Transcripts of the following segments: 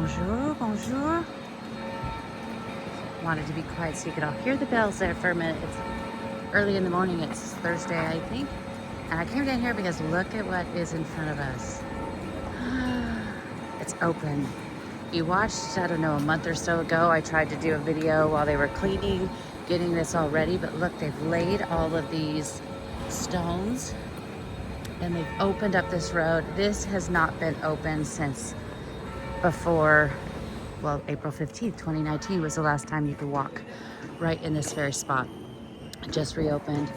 Bonjour, bonjour. Wanted to be quiet so you could all hear the bells there for a minute. It's early in the morning. It's Thursday, I think. And I came down here because look at what is in front of us. It's open. You watched, I don't know, a month or so ago, I tried to do a video while they were cleaning, getting this all ready. But look, they've laid all of these stones and they've opened up this road. This has not been open since before, well, April 15th, 2019 was the last time you could walk right in this very spot. It just reopened,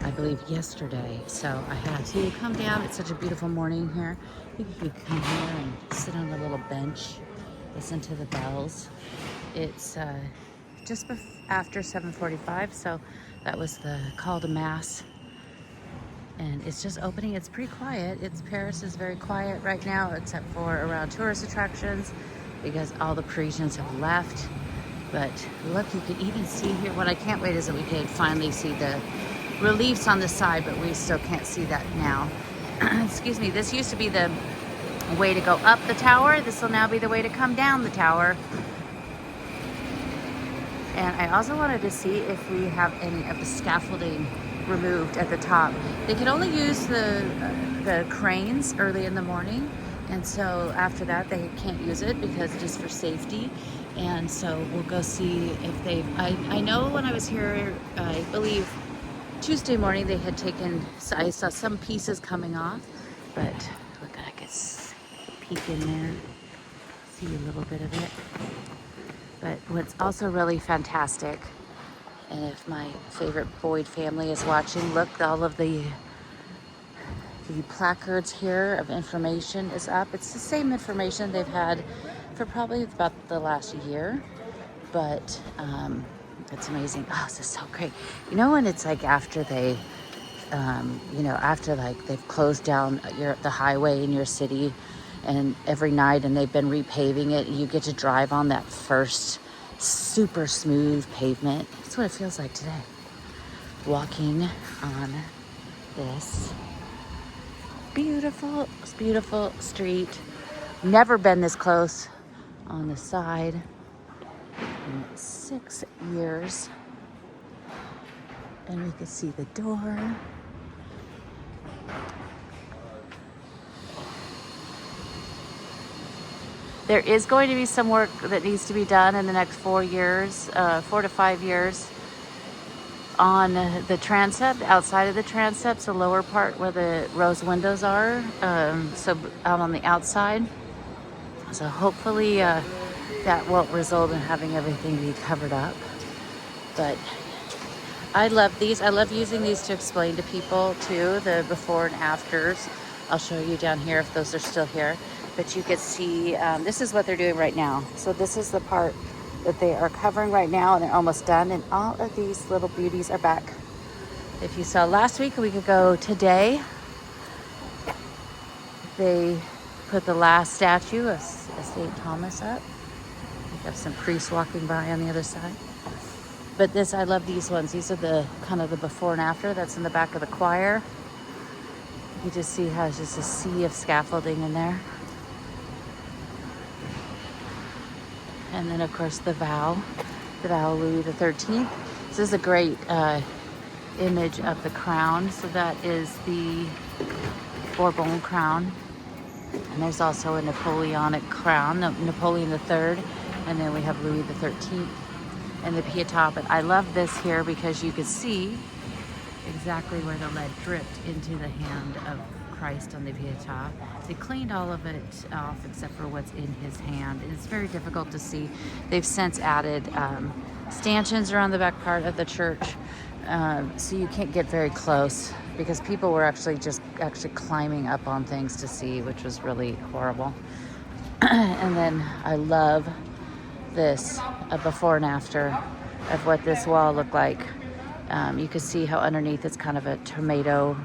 I believe, yesterday. So I had to come down. It's such a beautiful morning here. You could come here and sit on a little bench, listen to the bells. It's just after 7:45, so that was the call to mass. And it's just opening. It's pretty quiet. Paris is very quiet right now, except for around tourist attractions because all the Parisians have left. But look, you can even see here. What I can't wait is that we could finally see the reliefs on the side, but we still can't see that now. Excuse me. This used to be the way to go up the tower. This will now be the way to come down the tower. And I also wanted to see if we have any of the scaffolding removed at the top. They can only use the cranes early in the morning, and so after that they can't use it because just for safety. And so we'll go see if they've, I know when I was here, I believe Tuesday morning they had taken, I saw some pieces coming off, but look, I could peek in there, see a little bit of it. But what's also really fantastic, and if my favorite Boyd family is watching, look, all of the placards here of information is up. It's the same information they've had for probably about the last year, but it's amazing. Oh, this is so great. You know when it's like after they, after like they've closed down the highway in your city and every night and they've been repaving it, you get to drive on that first super smooth pavement. That's what it feels like today. Walking on this beautiful street. Never been this close on the side in 6 years. And we can see the door. There is going to be some work that needs to be done in the next 4 years, 4 to 5 years, on the transept, outside of the transepts, the lower part where the rose windows are, so out on the outside. So hopefully that won't result in having everything be covered up. But I love these. I love using these to explain to people too, the before and afters. I'll show you down here if those are still here. But you can see, this is what they're doing right now. So this is the part that they are covering right now, and they're almost done. And all of these little beauties are back. If you saw last week, we could go today. They put the last statue of St. Thomas up. We have some priests walking by on the other side. But this, I love these ones. These are the kind of the before and after. That's in the back of the choir. You just see how it's just a sea of scaffolding in there. And then, of course, the vow of Louis the 13th. This is a great image of the crown. So that is the Bourbon crown. And there's also a Napoleonic crown, Napoleon III. And then we have Louis the 13th and the Pietà. But I love this here because you can see exactly where the lead dripped into the hand of Christ on the Pietà. They cleaned all of it off except for what's in his hand. And it's very difficult to see. They've since added stanchions around the back part of the church, so you can't get very close because people were actually climbing up on things to see, which was really horrible. And then I love this before and after of what this wall looked like. You can see how underneath it's kind of a tomato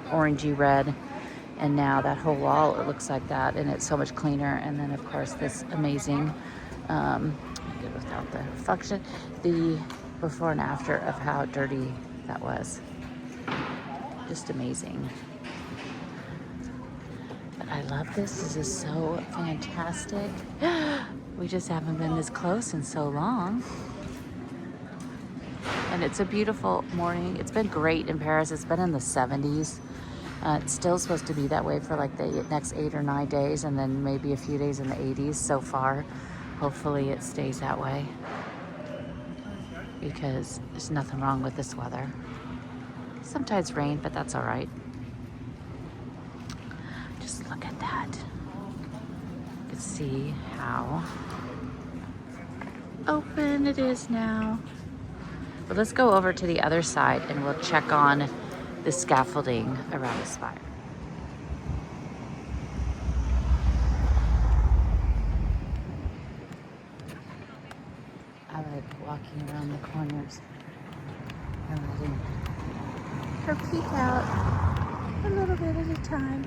orangey red, and now that whole wall, it looks like that, and it's so much cleaner. And then of course this amazing without the function, the before and after of how dirty that was. Just amazing. But I love this. This is so fantastic. We just haven't been this close in so long. And it's a beautiful morning. It's been great in Paris. It's been in the 70s. It's still supposed to be that way for like the next 8 or 9 days, and then maybe a few days in the 80s so far. Hopefully it stays that way, because there's nothing wrong with this weather. Sometimes rain, but that's all right. Just look at that. You can see how open it is now. But let's go over to the other side and we'll check on the scaffolding around the spire. I like walking around the corners and letting her peek out a little bit at a time.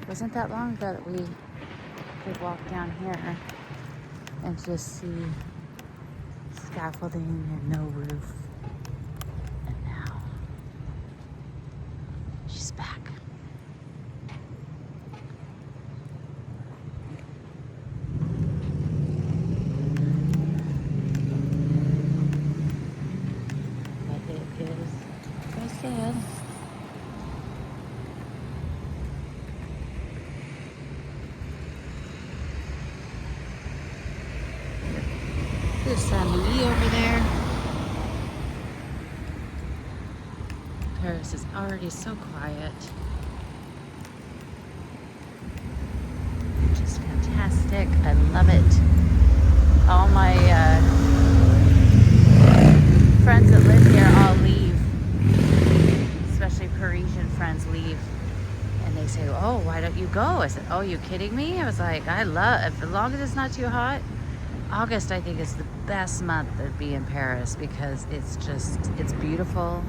It wasn't that long ago that we could walk down here and just see scaffolding and no roof. And now she's back. But it is, like I said, there's Saint-Louis over there. Paris is already so quiet. Just fantastic. I love it. All my friends that live here all leave. Especially Parisian friends leave. And they say, oh, why don't you go? I said, oh, you kidding me? I was like, I love, as long as it's not too hot. August, I think, is the best month to be in Paris because it's beautiful.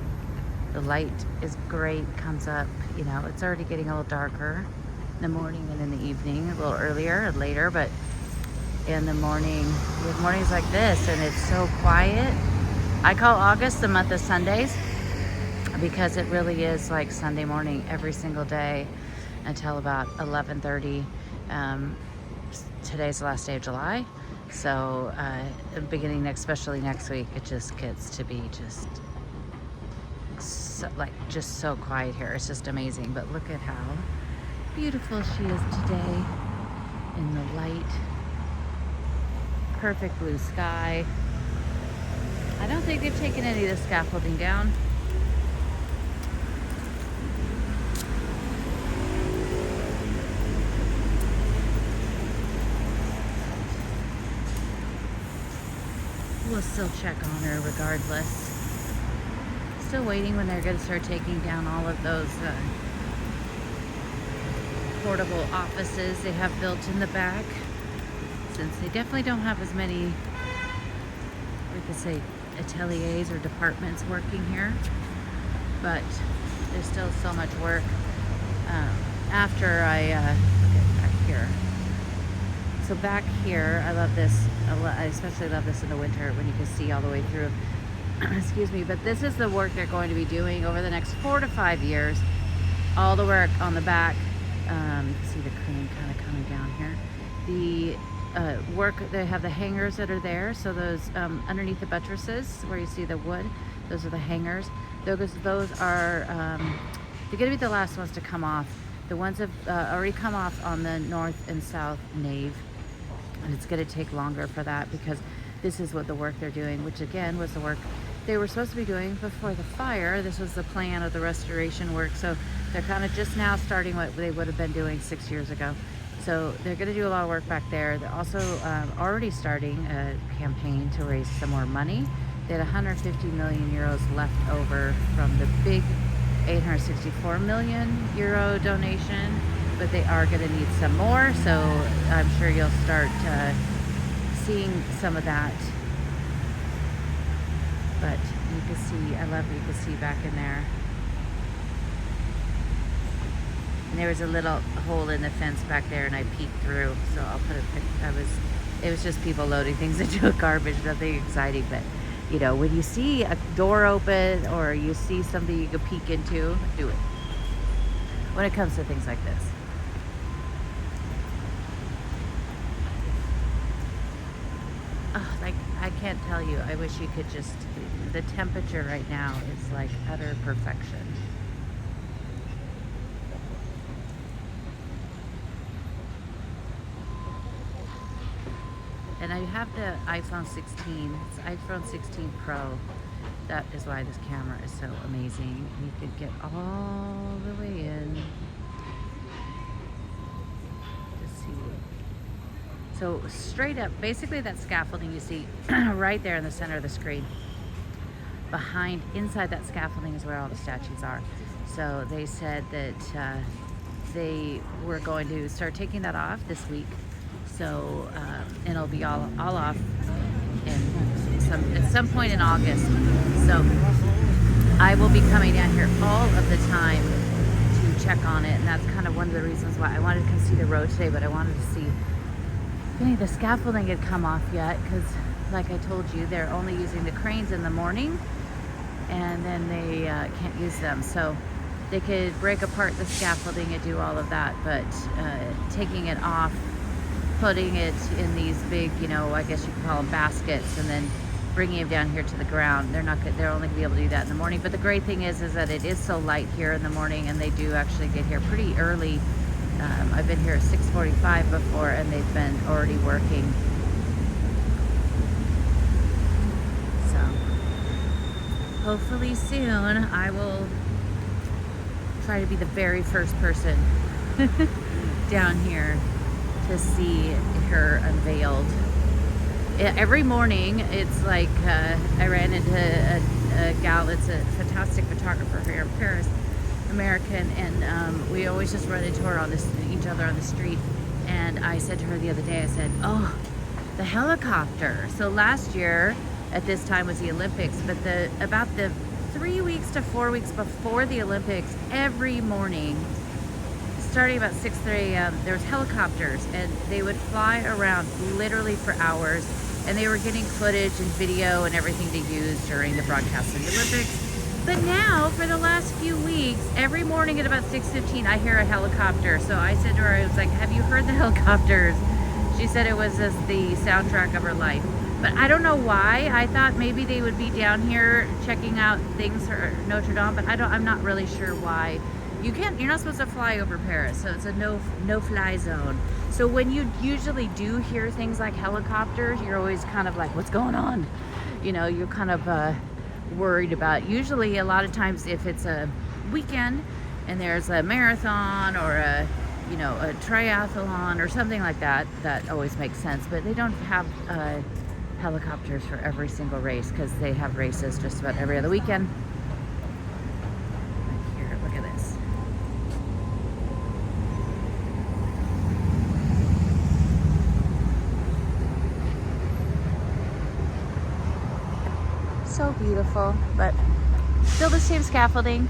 The light is great, comes up, you know, it's already getting a little darker in the morning and in the evening, a little earlier and later, but in the morning, we have mornings like this and it's so quiet. I call August the month of Sundays because it really is like Sunday morning every single day until about 11:30. Today's the last day of July. So beginning especially next week, it just gets to be just so quiet here. It's just amazing. But look at how beautiful she is today in the light. Perfect blue sky. I don't think they've taken any of the scaffolding down. We'll still check on her regardless. Still waiting when they're going to start taking down all of those portable offices they have built in the back, since they definitely don't have as many, we could say, ateliers or departments working here, but there's still so much work. After I look back here. So back here, I love this. I especially love this in the winter when you can see all the way through. Excuse me, but this is the work they're going to be doing over the next 4 to 5 years. All the work on the back. You can see the crane kind of coming down here. The work, they have the hangers that are there. So those underneath the buttresses where you see the wood, those are the hangers. Those are, they're going to be the last ones to come off. The ones have already come off on the north and south nave. And it's going to take longer for that because this is what the work they're doing, which again was the work they were supposed to be doing before the fire. This was the plan of the restoration work. So they're kind of just now starting what they would have been doing 6 years ago. So they're going to do a lot of work back there. They're also already starting a campaign to raise some more money. They had 150 million euros left over from the big 864 million euro donation, but they are going to need some more. So I'm sure you'll start seeing some of that. But you can see, I love what you can see back in there. And there was a little hole in the fence back there, and I peeked through. So I'll put a pic. It was just people loading things into a garbage, nothing exciting. But you know, when you see a door open or you see something you can peek into, do it. When it comes to things like this. can't tell you. I wish you could just, the temperature right now is like utter perfection. And I have the iPhone 16. It's iPhone 16 Pro. That is why this camera is so amazing. You could get all the way in to see. So straight up, basically that scaffolding you see right there in the center of the screen. Behind, inside that scaffolding is where all the statues are. So they said that they were going to start taking that off this week. So and it'll be all off at some point in August. So I will be coming down here all of the time to check on it, and that's kind of one of the reasons why I wanted to come see the road today. But I wanted to see if any of the scaffolding had come off yet, because like I told you, they're only using the cranes in the morning, and then they can't use them. So they could break apart the scaffolding and do all of that, but taking it off, putting it in these big, you know, I guess you could call them baskets, and then bringing them down here to the ground. They're only gonna be able to do that in the morning. But the great thing is that it is so light here in the morning, and they do actually get here pretty early. I've been here at 6:45 before, and they've been already working. So hopefully soon I will try to be the very first person down here to see her unveiled. Every morning, it's like I ran into a gal that's a fantastic photographer here in Paris, American, and we always just run into her each other on the street. And I said to her the other day, I said, "Oh, the helicopter." So last year at this time was the Olympics, but about the 3 weeks to 4 weeks before the Olympics, every morning, starting about 6:30 a.m., there was helicopters, and they would fly around literally for hours, and they were getting footage and video and everything to use during the broadcast of the Olympics. But now, for the last few weeks, every morning at about 6:15, I hear a helicopter. So I said to her, I was like, "Have you heard the helicopters?" She said it was just the soundtrack of her life. But I don't know why. I thought maybe they would be down here checking out things for Notre Dame, but I'm not really sure why. You're not supposed to fly over Paris, so it's a no-fly zone. So when you usually do hear things like helicopters, you're always kind of like, what's going on? You know, you're kind of worried about. Usually, a lot of times, if it's a weekend and there's a marathon or a triathlon or something like that, that always makes sense. But they don't have helicopters for every single race, because they have races just about every other weekend. Here, look at this. So beautiful, but still the same scaffolding,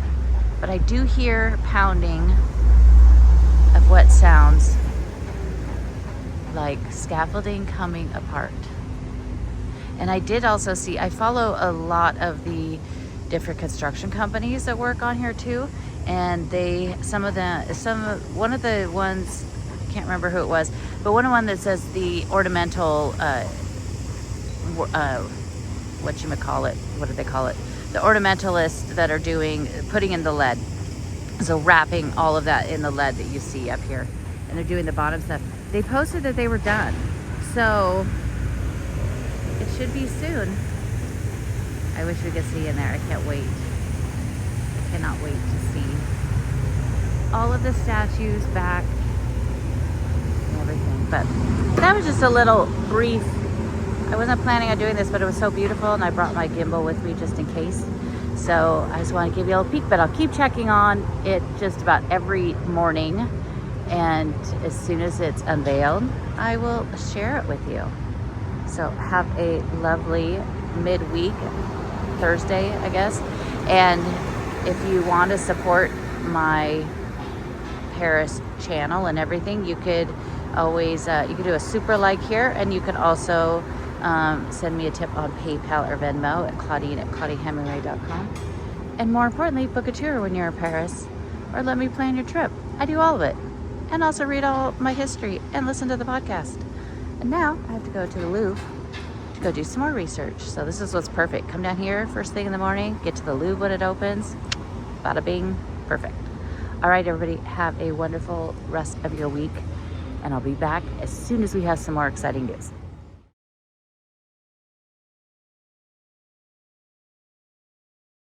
but I do hear pounding of what sounds like scaffolding coming apart. And I did also see, I follow a lot of the different construction companies that work on here too, and one of the ones, I can't remember who it was, but one that says the ornamental what do they call it? The ornamentalists that are putting in the lead. So wrapping all of that in the lead that you see up here. And they're doing the bottom stuff. They posted that they were done. So it should be soon. I wish we could see in there. I can't wait. I cannot wait to see all of the statues back and everything. But that was just a little brief. I wasn't planning on doing this, but it was so beautiful, and I brought my gimbal with me just in case. So I just want to give you a little peek, but I'll keep checking on it just about every morning. And as soon as it's unveiled, I will share it with you. So have a lovely midweek, Thursday, I guess. And if you want to support my Paris channel and everything, you could always, you could do a super like here, and you could also send me a tip on PayPal or Venmo at Claudine@ClaudineHemingway.com. And more importantly, book a tour when you're in Paris, or let me plan your trip. I do all of it. And also read all my history and listen to the podcast. And now I have to go to the Louvre to go do some more research. So this is what's perfect. Come down here first thing in the morning, get to the Louvre when it opens. Bada bing, perfect. All right, everybody, have a wonderful rest of your week. And I'll be back as soon as we have some more exciting news.